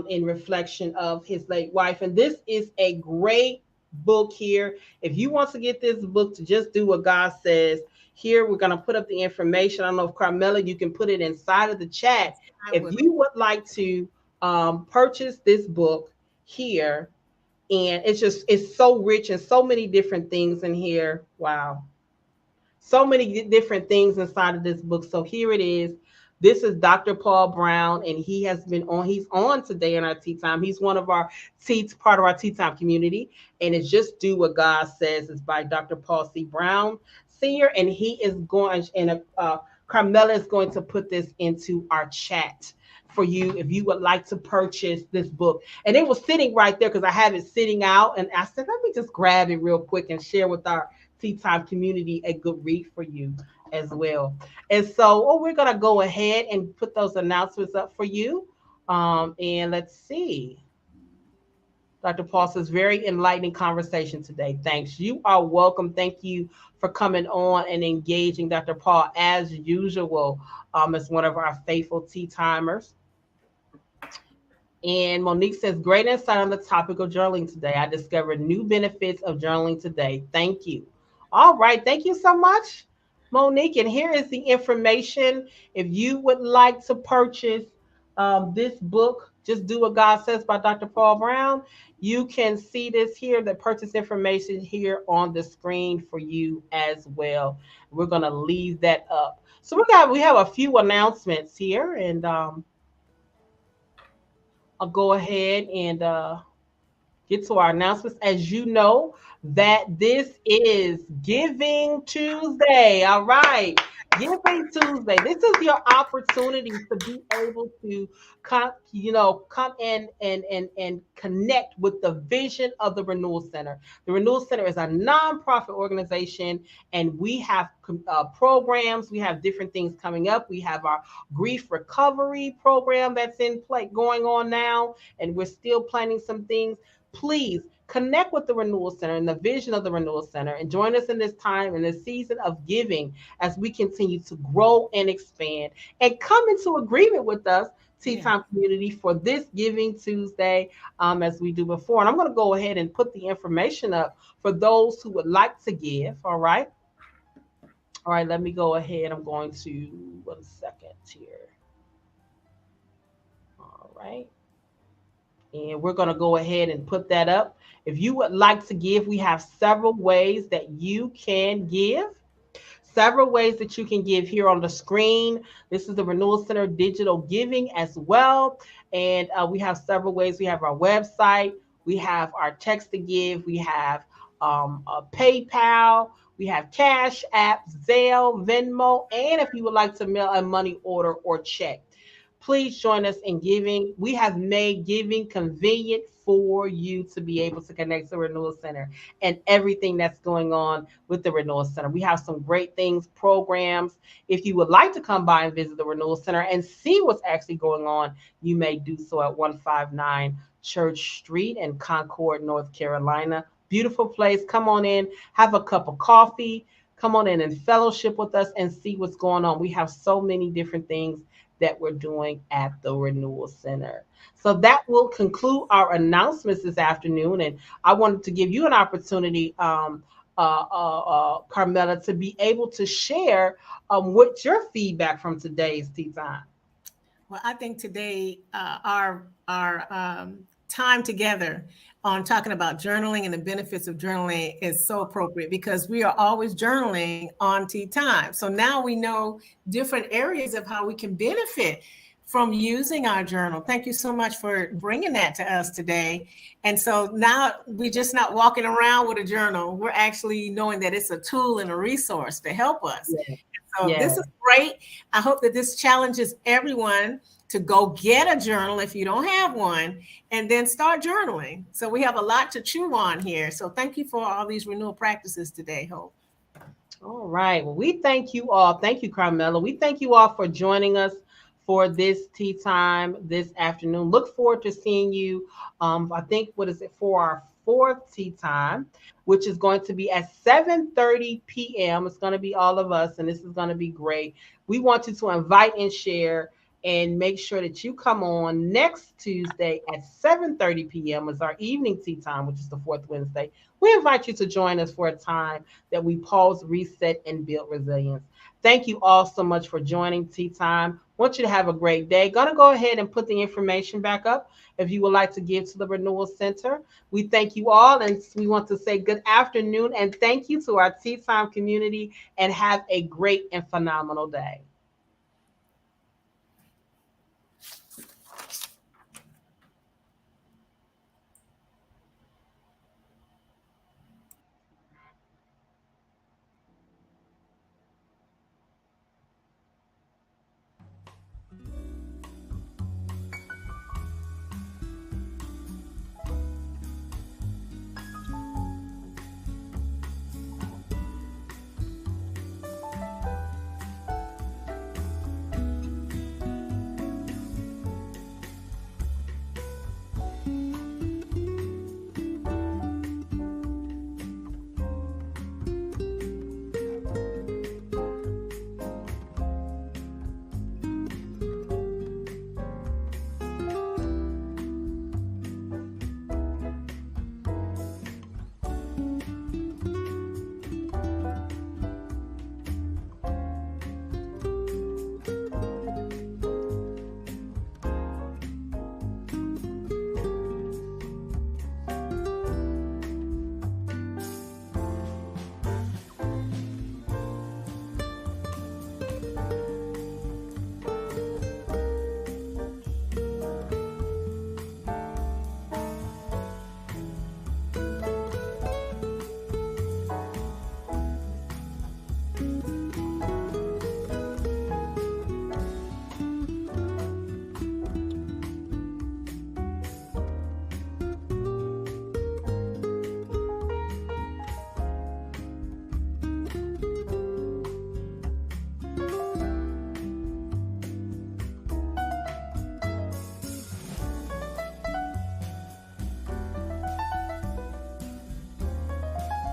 in reflection of his late wife, and this is a great book here. If you want to get this book to just do what God says, here we're going to put up the information. I don't know if Carmela, you can put it inside of the chat. I If would. you would like to purchase this book here, and it's so rich and so many different things in here. Wow. So many different things inside of this book. So here it is. This is Dr. Paul Brown, and he has been on. He's on today in our tea time. He's one of our part of our tea time community, and it's just do what God says. It's by Dr. Paul C. Brown Senior, and he is going. And Carmela is going to put this into our chat for you if you would like to purchase this book. And it was sitting right there because I have it sitting out, and I said, let me just grab it real quick and share with our tea time community a good read for you as well. And so, we're gonna go ahead and put those announcements up for you. And let's see. Dr. Paul says, very enlightening conversation today. Thanks. You are welcome. Thank you for coming on and engaging Dr. Paul as usual, as one of our faithful tea timers. And Monique says, great insight on the topic of journaling today. I discovered new benefits of journaling today. Thank you. All right. Thank you so much, Monique. And here is the information. If you would like to purchase this book, Just Do What God Says by Dr. Paul Brown, you can see this here, the purchase information here on the screen for you as well. We're going to leave that up. So we have a few announcements here, and I'll go ahead and get to our announcements. As you know, that this is Giving Tuesday. All right. Giving Tuesday. This is your opportunity to be able to come in and connect with the vision of the Renewal Center. The Renewal Center is a nonprofit organization, and we have programs. We have different things coming up. We have our grief recovery program that's in play going on now, and we're still planning some things. Please connect with the Renewal Center and the vision of the Renewal Center, and join us in this time, in this season of giving, as we continue to grow and expand, and come into agreement with us, Tea Time community, for this Giving Tuesday, as we do before. And I'm going to go ahead and put the information up for those who would like to give. All right. All right. Let me go ahead. I'm going to 1 second here. All right. And we're going to go ahead and put that up. If you would like to give, we have several ways that you can give. Several ways that you can give here on the screen. This is the Renewal Center digital giving as well. And we have several ways. We have our website. We have our text to give. We have a PayPal. We have Cash App, Zelle, Venmo. And if you would like to mail a money order or check, please join us in giving. We have made giving convenient for you to be able to connect to the Renewal Center and everything that's going on with the Renewal Center. We have some great things, programs. If you would like to come by and visit the Renewal Center and see what's actually going on, you may do so at 159 Church Street in Concord, North Carolina. Beautiful place. Come on in, have a cup of coffee, come on in and fellowship with us and see what's going on. We have so many different things that we're doing at the Renewal Center. So that will conclude our announcements this afternoon. And I wanted to give you an opportunity, Carmela, to be able to share what's your feedback from today's tea time. Well, I think today our time together on talking about journaling and the benefits of journaling is so appropriate, because we are always journaling on tea time. So now we know different areas of how we can benefit from using our journal. Thank you so much for bringing that to us today. And so now we're just not walking around with a journal. We're actually knowing that it's a tool and a resource to help us. Yeah. So This is great. I hope that this challenges everyone to go get a journal if you don't have one, and then start journaling. So we have a lot to chew on here. So thank you for all these renewal practices today, Hope. All right. Well, we thank you all. Thank you, Carmela. We thank you all for joining us for this tea time this afternoon. Look forward to seeing you. I think, for our fourth tea time, which is going to be at 7:30 p.m. It's going to be all of us, and this is going to be great. We want you to invite and share And make sure that you come on next Tuesday at 7:30 p.m. as our evening tea time, which is the fourth Wednesday. We invite you to join us for a time that we pause, reset, and build resilience. Thank you all so much for joining Tea Time. Want you to have a great day. Gonna go ahead and put the information back up if you would like to give to the Renewal Center. We thank you all, and we want to say good afternoon and thank you to our Tea Time community, and have a great and phenomenal day.